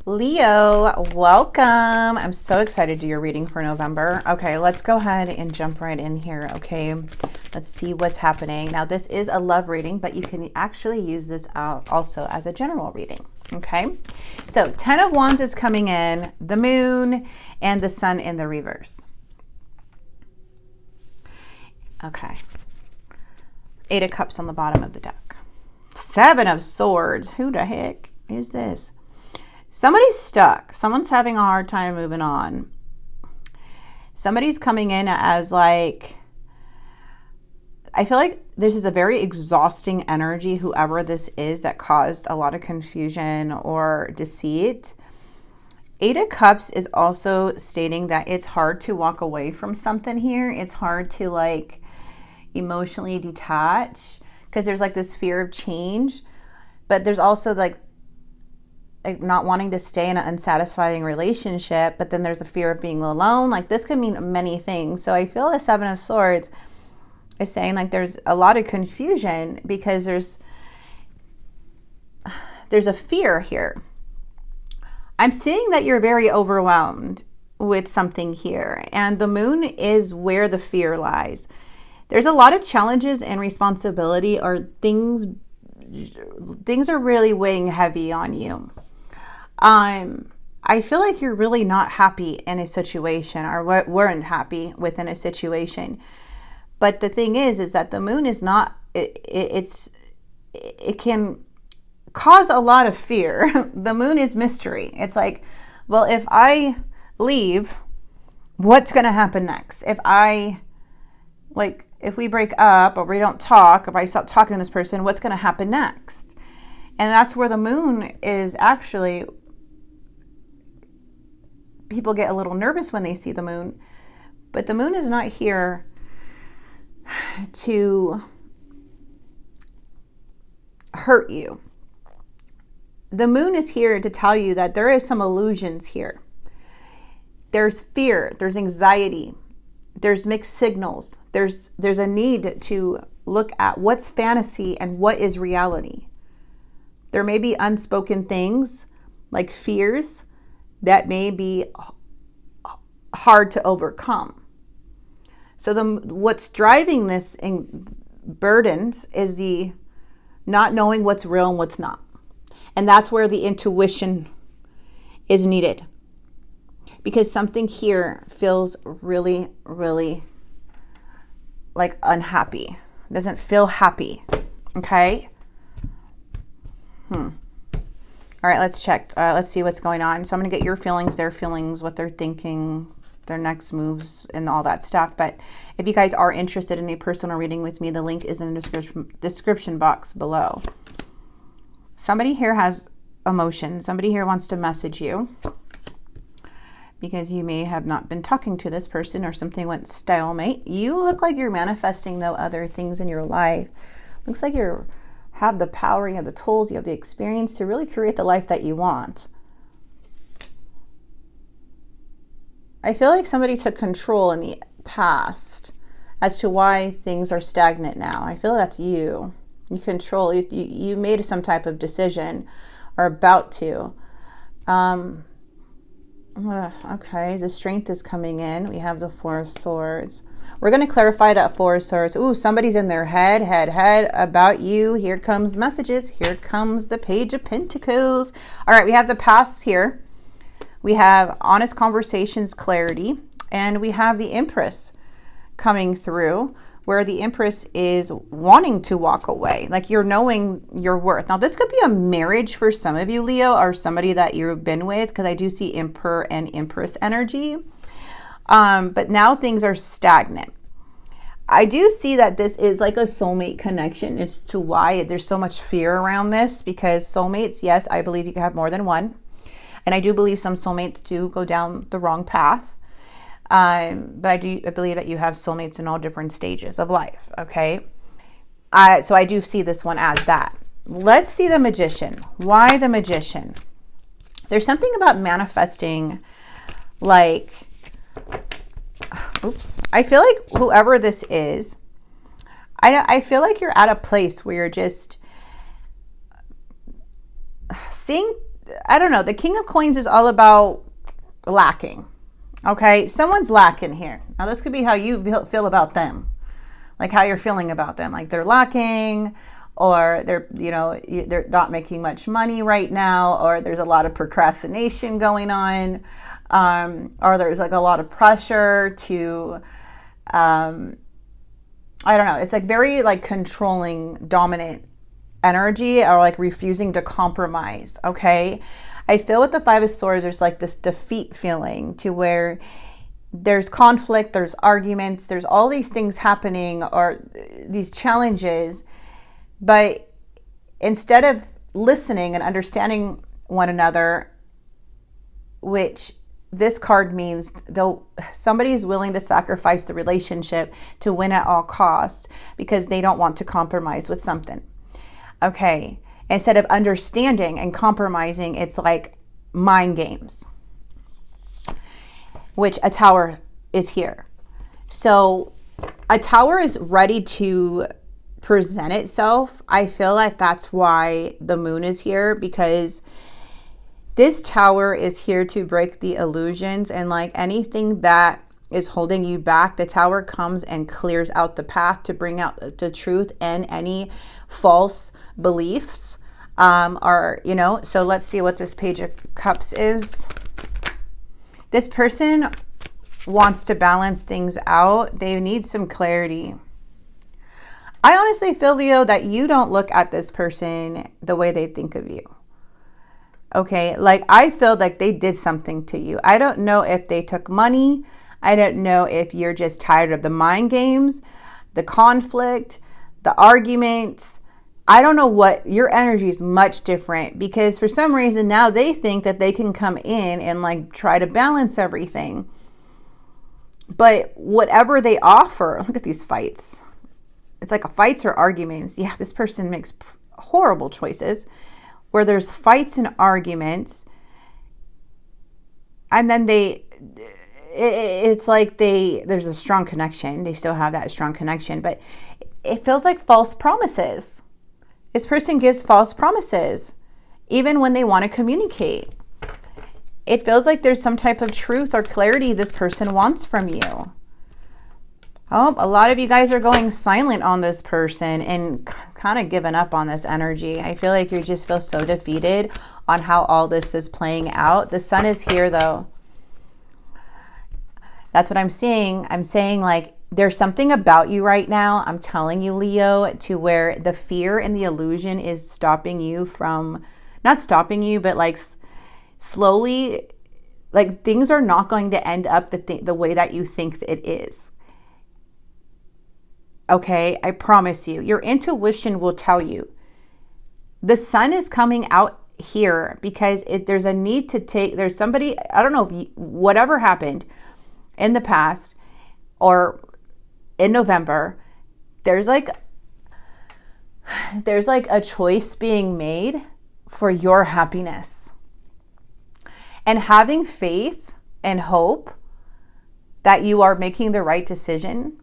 Leo, welcome. I'm so excited to do your reading for November. Okay, let's go ahead and jump right in here, okay? Let's see what's happening. Now, this is a love reading, but you can actually use this also as a general reading, okay? So, 10 of Wands is coming in, the Moon, and the Sun in the reverse. Okay. 8 of Cups on the bottom of the deck. 7 of Swords. Who the heck is this? Somebody's stuck. Someone's having a hard time moving on. Somebody's coming in as like, I feel like this is a very exhausting energy, whoever this is that caused a lot of confusion or deceit. 8 of Cups is also stating that it's hard to walk away from something here. It's hard to like emotionally detach because there's like this fear of change, but there's also like not wanting to stay in an unsatisfying relationship, but then there's a fear of being alone. Like this could mean many things. So I feel the 7 of Swords is saying like there's a lot of confusion because there's a fear here. I'm seeing that you're very overwhelmed with something here, and the Moon is where the fear lies. There's a lot of challenges and responsibility, or things are really weighing heavy on you. I feel like you're really not happy in a situation, or weren't happy within a situation. But the thing is that the Moon is not, it can cause a lot of fear. The Moon is mystery. It's like, well, if I leave, what's going to happen next? If we break up or we don't talk, if I stop talking to this person, what's going to happen next? And that's where the Moon is actually, people get a little nervous when they see the Moon, but the Moon is not here to hurt you. The Moon is here to tell you that there is some illusions here. There's fear, there's anxiety, there's mixed signals. There's a need to look at what's fantasy and what is reality. There may be unspoken things like fears that may be hard to overcome. So what's driving this burdens is the not knowing what's real and what's not. And that's where the intuition is needed. Because something here feels really, really like unhappy. It doesn't feel happy. Okay? All right, let's check. Let's see what's going on. So I'm going to get your feelings, their feelings, what they're thinking, their next moves, and all that stuff. But if you guys are interested in a personal reading with me, the link is in the description box below. Somebody here has emotion. Somebody here wants to message you because you may have not been talking to this person, or something went stalemate. You look like you're manifesting, though, other things in your life. Looks like you have the power, you have the tools, you have the experience to really create the life that you want. I feel like somebody took control in the past as to why things are stagnant now. I feel that's you. You control, you made some type of decision, or about to. Okay, the Strength is coming in. We have the 4 of Swords. We're going to clarify that 4 of Swords. Ooh, somebody's in their head about you. Here comes messages. Here comes the Page of Pentacles. All right, we have the past here. We have honest conversations, clarity, and we have the Empress coming through, where the Empress is wanting to walk away. Like you're knowing your worth. Now, this could be a marriage for some of you, Leo, or somebody that you've been with, because I do see Emperor and Empress energy. But now things are stagnant. I do see that this is like a soulmate connection as to why there's so much fear around this, because soulmates, yes, I believe you can have more than one. And I do believe some soulmates do go down the wrong path. But I believe that you have soulmates in all different stages of life, okay? So I do see this one as that. Let's see the Magician. Why the Magician? There's something about manifesting, like, oops. I feel like whoever this is, I feel like you're at a place where you're just seeing, I don't know. The King of Coins is all about lacking. Okay, someone's lacking here. Now this could be how you feel about them, like how you're feeling about them, like they're lacking, or they're, you know, they're not making much money right now, or there's a lot of procrastination going on, or there's like a lot of pressure to, I don't know. It's like very like controlling, dominant energy, or like refusing to compromise. Okay. I feel with the Five of Swords, there's like this defeat feeling to where there's conflict, there's arguments, there's all these things happening, or these challenges. But instead of listening and understanding one another, which this card means, though somebody is willing to sacrifice the relationship to win at all costs because they don't want to compromise with something. Okay. Instead of understanding and compromising, it's like mind games, which a Tower is here. So a Tower is ready to present itself. I feel like that's why the Moon is here, because this Tower is here to break the illusions, and like anything that is holding you back, the Tower comes and clears out the path to bring out the truth and any false beliefs. You know, so let's see what this Page of Cups is. This person wants to balance things out. They need some clarity. I honestly feel, Leo, that you don't look at this person the way they think of you. Okay, like I feel like they did something to you. I don't know if they took money. I don't know if you're just tired of the mind games, the conflict, the arguments. I don't know what, your energy is much different, because for some reason now they think that they can come in and like try to balance everything. But whatever they offer, look at these fights. It's like a fights or arguments. Yeah, this person makes horrible choices where there's fights and arguments. And then it's like there's a strong connection. They still have that strong connection, but it feels like false promises. This person gives false promises, even when they want to communicate. It feels like there's some type of truth or clarity this person wants from you. Oh, a lot of you guys are going silent on this person and kind of giving up on this energy. I feel like you just feel so defeated on how all this is playing out. The Sun is here, though. That's what I'm seeing. I'm saying like there's something about you right now, I'm telling you, Leo, to where the fear and the illusion is stopping you from, not stopping you, but like slowly, like things are not going to end up the way that you think it is. Okay, I promise you. Your intuition will tell you. The Sun is coming out here because there's a need to there's somebody, I don't know if whatever happened in the past or in November, there's like a choice being made for your happiness. And having faith and hope that you are making the right decision,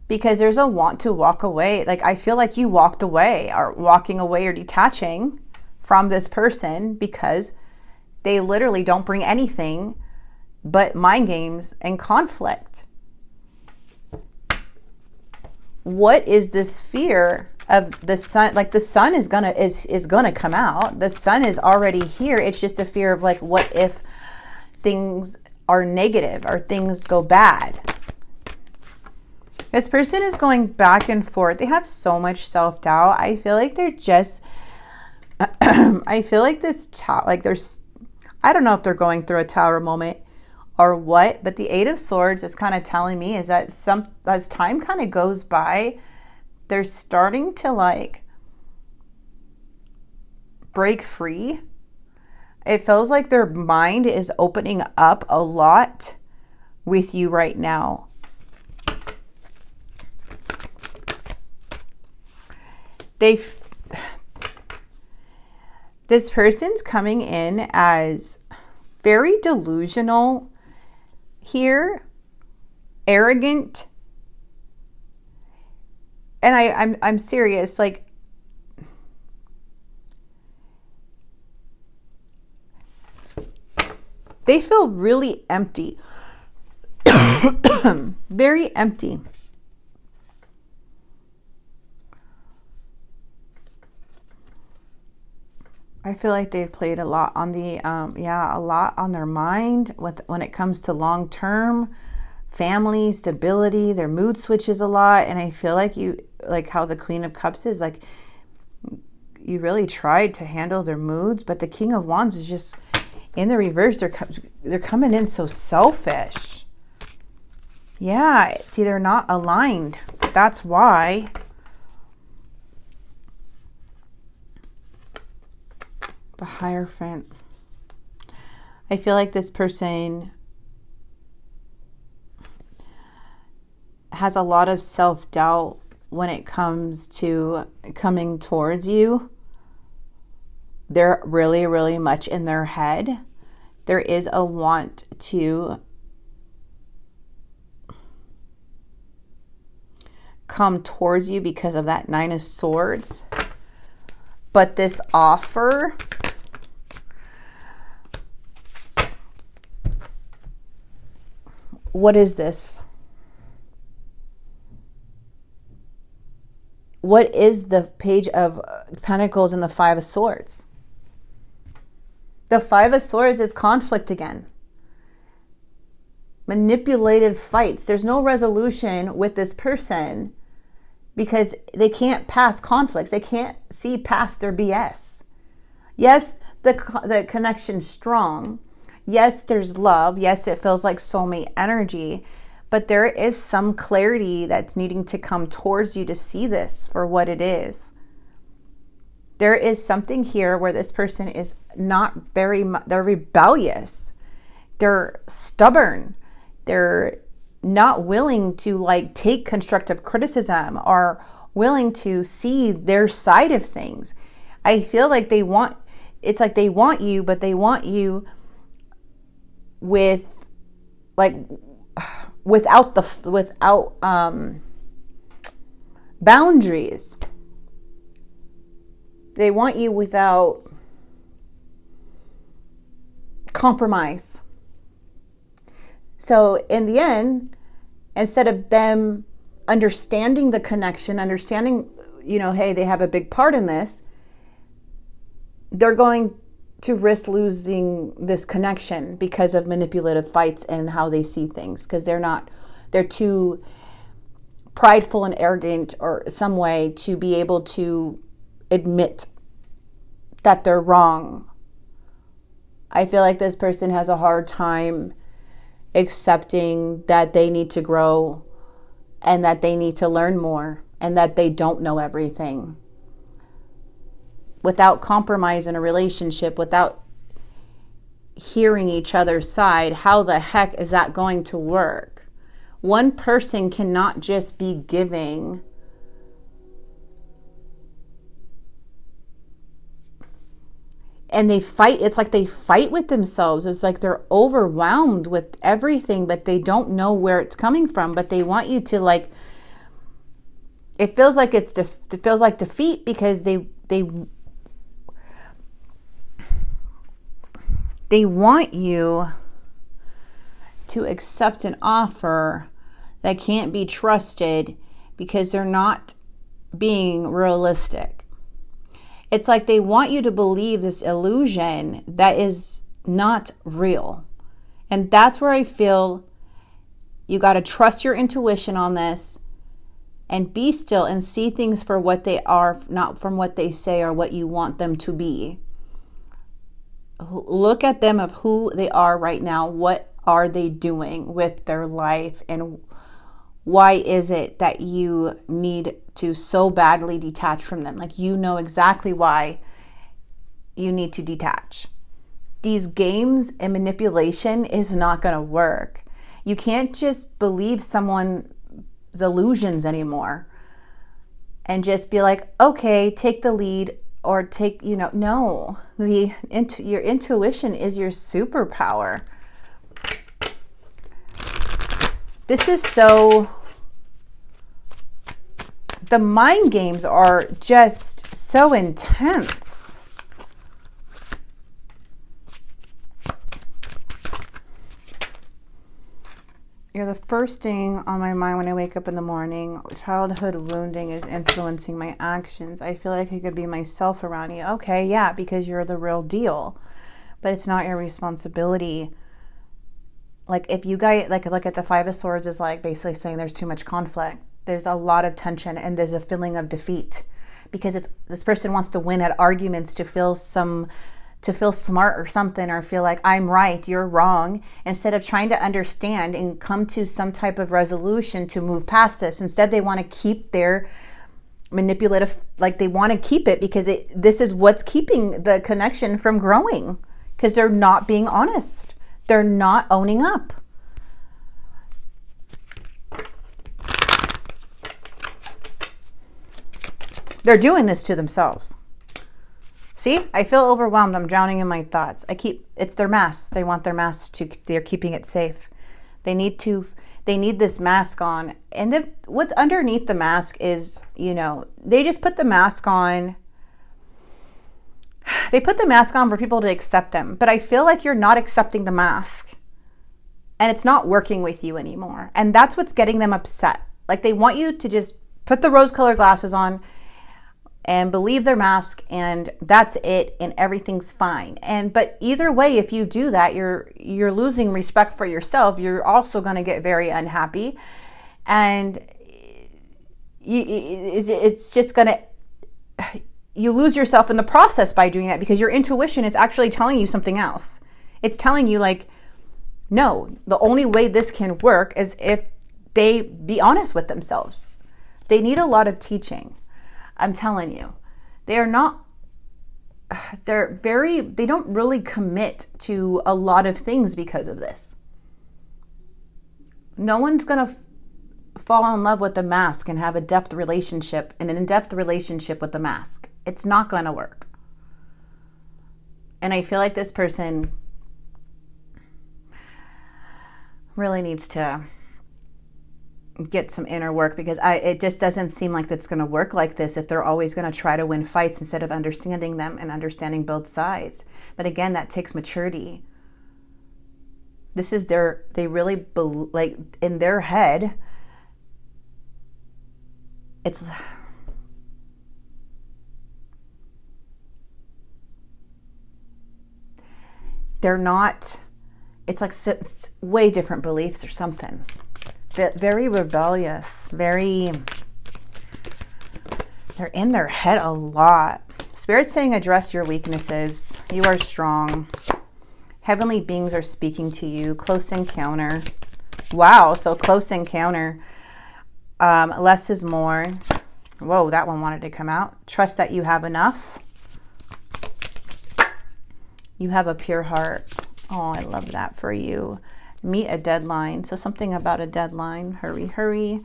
because there's a want to walk away. Like I feel like you walked away, or walking away or detaching from this person because they literally don't bring anything but mind games and conflict. What is this fear of the Sun? Like the Sun is gonna come out. The Sun is already here. It's just a fear of like, what if things are negative or things go bad? This person is going back and forth. They have so much self-doubt. I feel like they're just, I feel like I don't know if they're going through a Tower moment or what, but the Eight of Swords is kind of telling me is that as time kind of goes by, they're starting to like break free. It feels like their mind is opening up a lot with you right now. This person's coming in as very delusional here, arrogant, and I'm serious. Like They feel really empty. Very empty. I feel like they've played a lot on the, a lot on their mind when it comes to long-term family, stability. Their mood switches a lot. And I feel like like how the Queen of Cups is, like, you really tried to handle their moods, but the King of Wands is just in the reverse. They're coming in so selfish. Yeah, see, they're not aligned. That's why. The Hierophant. I feel like this person has a lot of self-doubt when it comes to coming towards you. They're really, really much in their head. There is a want to come towards you because of that Nine of Swords. But this offer, what is this? What is the Page of Pentacles and the Five of Swords? The Five of Swords is conflict again. Manipulated fights. There's no resolution with this person because they can't pass conflicts. They can't see past their BS. Yes, the connection's strong. Yes, there's love. Yes, it feels like soulmate energy. But there is some clarity that's needing to come towards you to see this for what it is. There is something here where this person is not they're rebellious. They're stubborn. They're not willing to like take constructive criticism or willing to see their side of things. I feel like it's like they want you, but they want you with like without boundaries. They want you without compromise. So in the end, instead of them understanding the connection, understanding, hey, they have a big part in this, they're going to risk losing this connection because of manipulative fights and how they see things, because they're too prideful and arrogant or some way to be able to admit that they're wrong. I feel like this person has a hard time accepting that they need to grow and that they need to learn more and that they don't know everything. Without compromise in a relationship, without hearing each other's side, how the heck is that going to work? One person cannot just be giving. And they fight. It's like they fight with themselves. It's like they're overwhelmed with everything, but they don't know where it's coming from. But they want you to like. It feels like it feels like defeat because they want you to accept an offer that can't be trusted because they're not being realistic. It's like they want you to believe this illusion that is not real. And that's where I feel you got to trust your intuition on this and be still and see things for what they are, not from what they say or what you want them to be. Look at them of who they are right now. What are they doing with their life? And why is it that you need to so badly detach from them? Like, you know exactly why you need to detach. These games and manipulation is not going to work. You can't just believe someone's illusions anymore and just be like, okay, take the lead or take, no. Your intuition is your superpower. This is the mind games are just so intense. You're the first thing on my mind when I wake up in the morning. Childhood wounding is influencing my actions. I feel like I could be myself around you. Okay, yeah, because you're the real deal. But it's not your responsibility. Like, if you guys, like, look at the Five of Swords is like basically saying there's too much conflict. There's a lot of tension and there's a feeling of defeat. Because this person wants to win at arguments to feel smart or something, or feel like I'm right, you're wrong, instead of trying to understand and come to some type of resolution to move past this. Instead, they want to keep their manipulative, like they want to keep it because this is what's keeping the connection from growing, because they're not being honest. They're not owning up. They're doing this to themselves. See, I feel overwhelmed. I'm drowning in my thoughts. It's their mask. They want their mask they're keeping it safe. They need this mask on. And what's underneath the mask is, they just put the mask on. They put the mask on for people to accept them. But I feel like you're not accepting the mask. And it's not working with you anymore. And that's what's getting them upset. Like, they want you to just put the rose-colored glasses on and believe their mask, and that's it, and everything's fine. But either way, if you do that, you're losing respect for yourself. You're also going to get very unhappy, and it's just going to, you lose yourself in the process by doing that, because your intuition is actually telling you something else. It's telling you, like, no, the only way this can work is if they be honest with themselves. They need a lot of teaching. I'm telling you, they don't really commit to a lot of things because of this. No one's going to fall in love with the mask and have an in-depth relationship with the mask. It's not going to work. And I feel like this person really needs to get some inner work, because it just doesn't seem like it's going to work like this if they're always going to try to win fights instead of understanding them and understanding both sides. But again, that takes maturity. This is they really like, in their head, it's like it's way different beliefs or something. Very rebellious, they're in their head a lot. Spirit's saying address your weaknesses. You are strong. Heavenly beings are speaking to you. Close encounter. Wow, so close encounter. Less is more. Whoa, that one wanted to come out. Trust that you have enough. You have a pure heart. Oh, I love that for you. Meet a deadline. So something about a deadline. Hurry, hurry.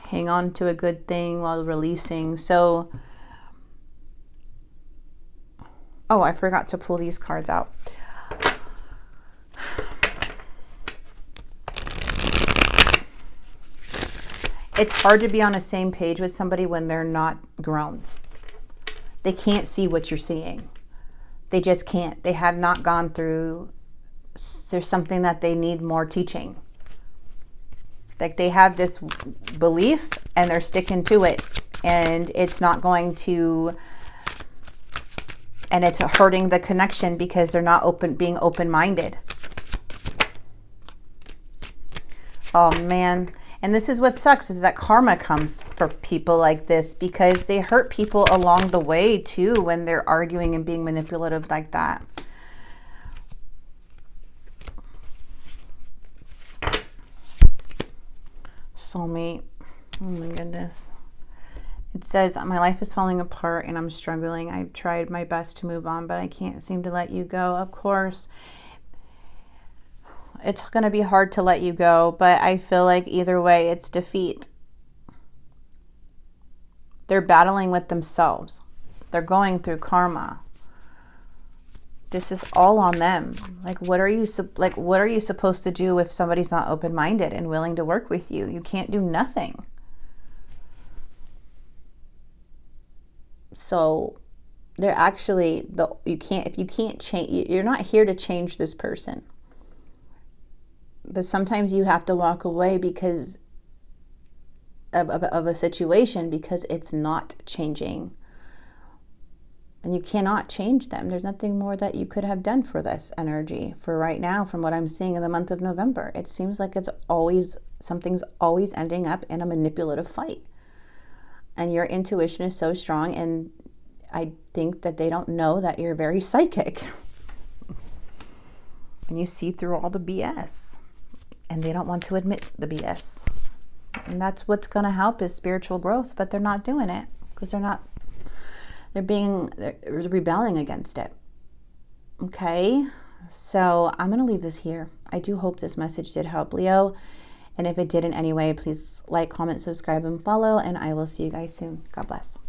Hang on to a good thing while releasing. So, oh, I forgot to pull these cards out. It's hard to be on the same page with somebody when they're not grown. They can't see what you're seeing. They just can't. They have not gone through. There's something that they need more teaching. Like, they have this belief and they're sticking to it, and it's not going to, and it's hurting the connection because they're not being open-minded. Oh man. And this is what sucks, is that karma comes for people like this, because they hurt people along the way too when they're arguing and being manipulative like that. Soulmate. Oh my goodness. It says, my life is falling apart and I'm struggling. I've tried my best to move on, but I can't seem to let you go. Of course, it's going to be hard to let you go, but I feel like either way, it's defeat. They're battling with themselves. They're going through karma. This is all on them. Like, what are you supposed to do if somebody's not open-minded and willing to work with you? You can't do nothing. So they're actually, if you can't change, you're not here to change this person. But sometimes you have to walk away because of a situation because it's not changing. And you cannot change them. There's nothing more that you could have done for this energy for right now, from what I'm seeing in the month of November. It seems like something's always ending up in a manipulative fight. And your intuition is so strong, and I think that they don't know that you're very psychic. And you see through all the BS. And they don't want to admit the BS. And that's what's going to help is spiritual growth, but they're not doing it because they're rebelling against it. Okay, so I'm going to leave this here. I do hope this message did help, Leo. And if it did in any way, please like, comment, subscribe, and follow. And I will see you guys soon. God bless.